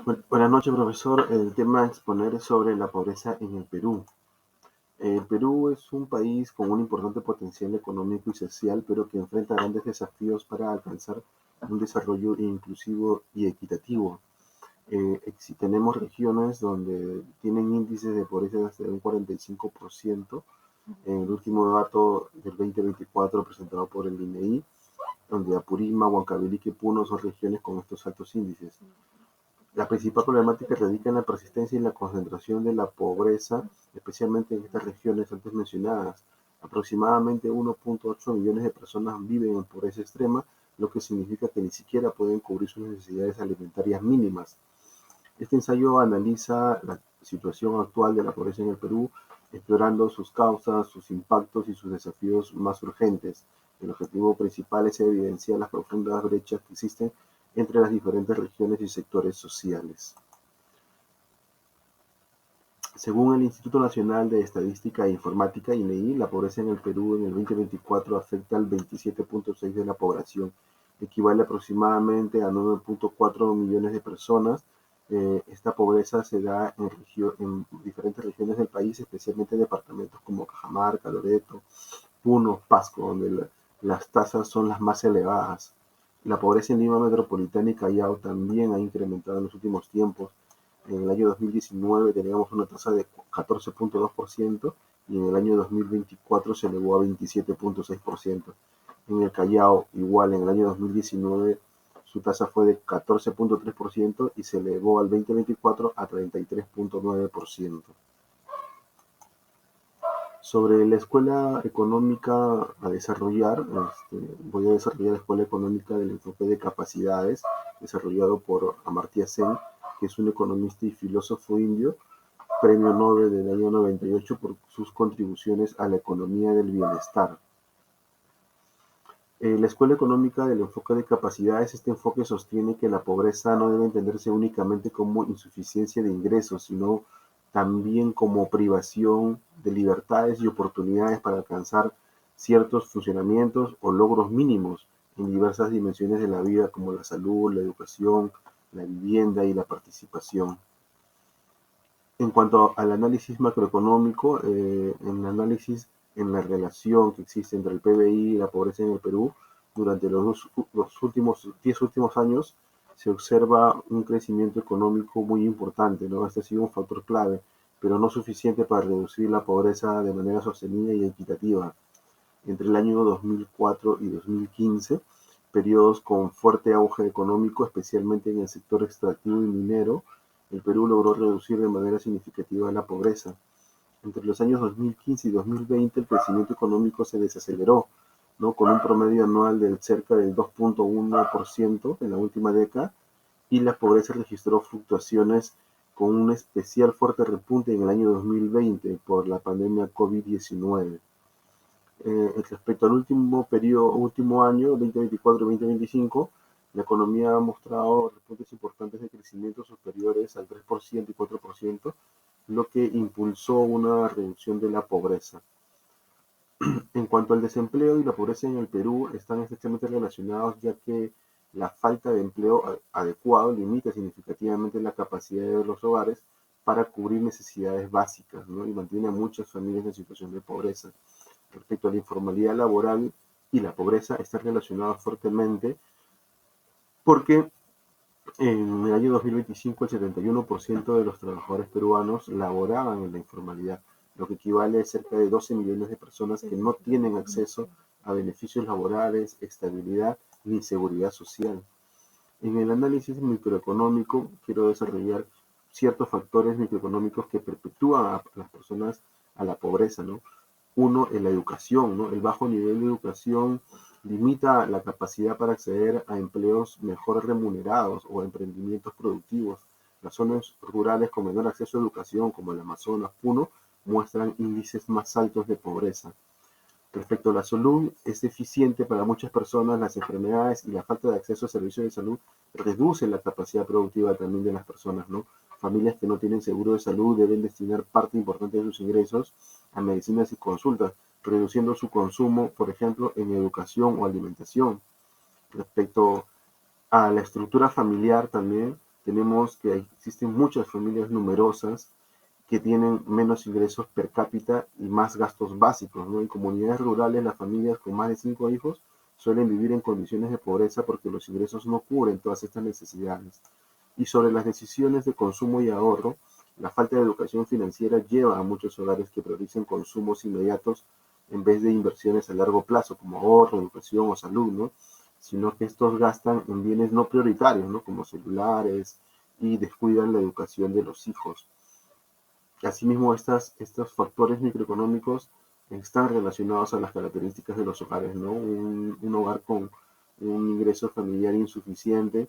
Buenas noches, profesor. El tema a exponer es sobre la pobreza en el Perú. El Perú es un país con un importante potencial económico y social, pero que enfrenta grandes desafíos para alcanzar un desarrollo inclusivo y equitativo. Tenemos regiones donde tienen índices de pobreza de hasta un 45%. En el último dato del 2024 presentado por el INEI, donde Apurímac, Huancavelica y Puno son regiones con estos altos índices. La principal problemática radica en la persistencia y la concentración de la pobreza, especialmente en estas regiones antes mencionadas. Aproximadamente 1.8 millones de personas viven en pobreza extrema, lo que significa que ni siquiera pueden cubrir sus necesidades alimentarias mínimas. Este ensayo analiza la situación actual de la pobreza en el Perú, explorando sus causas, sus impactos y sus desafíos más urgentes. El objetivo principal es evidenciar las profundas brechas que existen entre las diferentes regiones y sectores sociales. Según el Instituto Nacional de Estadística e Informática, INEI, la pobreza en el Perú en el 2024 afecta al 27.6% de la población, equivale aproximadamente a 9.4 millones de personas. Esta pobreza se da en diferentes regiones del país, especialmente en departamentos como Cajamarca, Loreto, Puno, Pasco, donde las tasas son las más elevadas. La pobreza en Lima Metropolitana y Callao también ha incrementado en los últimos tiempos. En el año 2019 teníamos una tasa de 14.2% y en el año 2024 se elevó a 27.6%. En el Callao, igual en el año 2019, su tasa fue de 14.3% y se elevó al 2024 a 33.9%. Sobre la escuela económica a desarrollar, voy a desarrollar la escuela económica del enfoque de capacidades, desarrollado por Amartya Sen, que es un economista y filósofo indio, premio Nobel del año 98 por sus contribuciones a la economía del bienestar. La escuela económica del enfoque de capacidades, este enfoque sostiene que la pobreza no debe entenderse únicamente como insuficiencia de ingresos, sino también como privación de libertades y oportunidades para alcanzar ciertos funcionamientos o logros mínimos en diversas dimensiones de la vida, como la salud, la educación, la vivienda y la participación. En cuanto al análisis macroeconómico, en el análisis en la relación que existe entre el PBI y la pobreza en el Perú, durante los últimos 10 últimos años se observa un crecimiento económico muy importante, ¿no? Este ha sido un factor clave, pero no suficiente para reducir la pobreza de manera sostenida y equitativa. Entre el año 2004 y 2015, periodos con fuerte auge económico, especialmente en el sector extractivo y minero, el Perú logró reducir de manera significativa la pobreza. Entre los años 2015 y 2020 el crecimiento económico se desaceleró, ¿no? Con un promedio anual de cerca del 2.1% en la última década, y la pobreza registró fluctuaciones con un especial fuerte repunte en el año 2020 por la pandemia COVID-19. Respecto al último año, 2024-2025, la economía ha mostrado repuntes importantes de crecimiento superiores al 3% y 4%, lo que impulsó una reducción de la pobreza. En cuanto al desempleo y la pobreza en el Perú, están estrechamente relacionados, ya que la falta de empleo adecuado limita significativamente la capacidad de los hogares para cubrir necesidades básicas, ¿no? Y mantiene a muchas familias en situación de pobreza. Respecto a la informalidad laboral y la pobreza, están relacionados fuertemente porque en el año 2025 el 71% de los trabajadores peruanos laboraban en la informalidad, lo que equivale a cerca de 12 millones de personas que no tienen acceso a beneficios laborales, estabilidad ni seguridad social. En el análisis microeconómico quiero desarrollar ciertos factores microeconómicos que perpetúan a las personas a la pobreza, ¿no? Uno, en la educación, ¿no? El bajo nivel de educación limita la capacidad para acceder a empleos mejor remunerados o a emprendimientos productivos. Las zonas rurales con menor acceso a educación, como el Amazonas, Puno, muestran índices más altos de pobreza. Respecto a la salud, es eficiente para muchas personas. Las enfermedades y la falta de acceso a servicios de salud reducen la capacidad productiva también de las personas, ¿no? Familias que no tienen seguro de salud deben destinar parte importante de sus ingresos a medicinas y consultas, reduciendo su consumo, por ejemplo, en educación o alimentación. Respecto a la estructura familiar también, tenemos que existen muchas familias numerosas que tienen menos ingresos per cápita y más gastos básicos, ¿no? En comunidades rurales, las familias con más de 5 hijos suelen vivir en condiciones de pobreza porque los ingresos no cubren todas estas necesidades. Y sobre las decisiones de consumo y ahorro, la falta de educación financiera lleva a muchos hogares que prioricen consumos inmediatos en vez de inversiones a largo plazo, como ahorro, educación o salud, ¿no? Sino que estos gastan en bienes no prioritarios, ¿no? Como celulares, y descuidan la educación de los hijos. Asimismo, estos factores microeconómicos están relacionados a las características de los hogares, ¿no? Un hogar con un ingreso familiar insuficiente,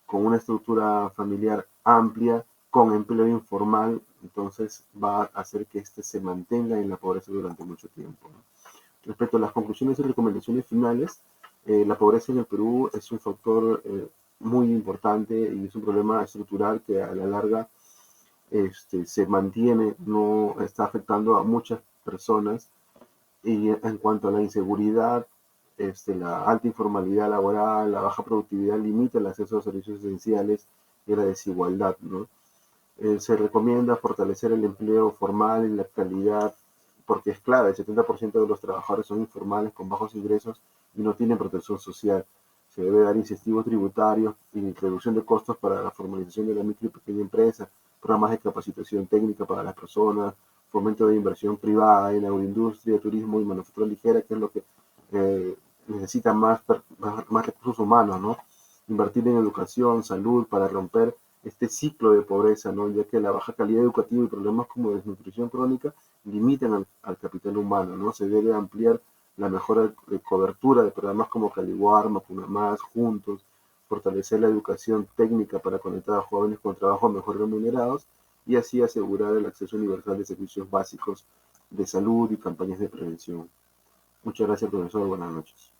con una estructura familiar amplia, con empleo informal, entonces va a hacer que éste se mantenga en la pobreza durante mucho tiempo, ¿no? Respecto a las conclusiones y recomendaciones finales, la pobreza en el Perú es un factor muy importante y es un problema estructural que a la larga se mantiene, no está afectando a muchas personas. Y en cuanto a la inseguridad, la alta informalidad laboral, la baja productividad limita el acceso a servicios esenciales y la desigualdad, ¿no? Se recomienda fortalecer el empleo formal y la calidad, porque es clave, el 70% de los trabajadores son informales con bajos ingresos y no tienen protección social. Se debe dar incentivos tributarios y reducción de costos para la formalización de la micro y pequeña empresa, programas de capacitación técnica para las personas, fomento de inversión privada en agroindustria, turismo y manufactura ligera, que es lo que necesita más recursos humanos, ¿no? Invertir en educación, salud, para romper este ciclo de pobreza, ¿no? Ya que la baja calidad educativa y problemas como desnutrición crónica limitan al capital humano, ¿no? Se debe ampliar la mejora de cobertura de programas como Caliguar, Macuna Más, Juntos, fortalecer la educación técnica para conectar a jóvenes con trabajos mejor remunerados y así asegurar el acceso universal de servicios básicos de salud y campañas de prevención. Muchas gracias, profesor. Buenas noches.